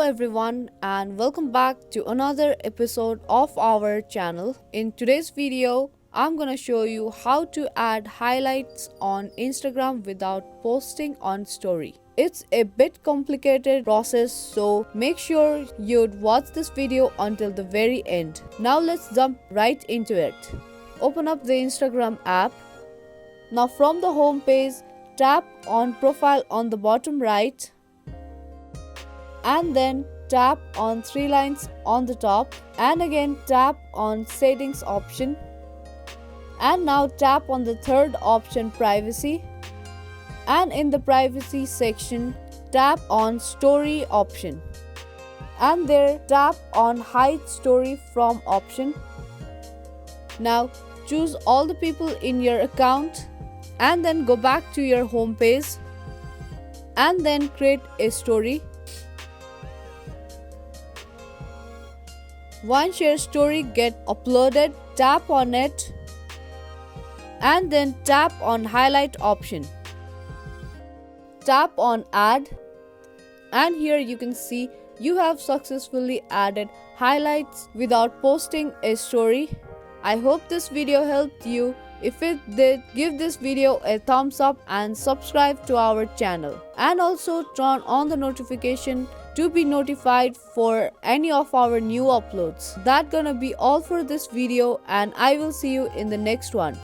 everyone and welcome back to another episode of our channel. In today's video, I'm gonna show you how to add highlights on Instagram without posting on story. It's a bit complicated process, so make sure you'd watch this video until the very end. Now let's jump right into it. Open up the Instagram app. Now from the home page, tap on profile on the bottom right and then tap on three lines on the top and again tap on settings option and now tap on the third option, privacy, and in the privacy section tap on story option and there tap on hide story from option. Now choose all the people in your account and then go back to your home page and then create a story. Once your story get uploaded, tap on it and then tap on highlight option. Tap on add and here you can see you have successfully added highlights without posting a story. I hope this video helped you. If it did, give this video a thumbs up and subscribe to our channel. And also turn on the notification to be notified for any of our new uploads. That's gonna be all for this video and I will see you in the next one.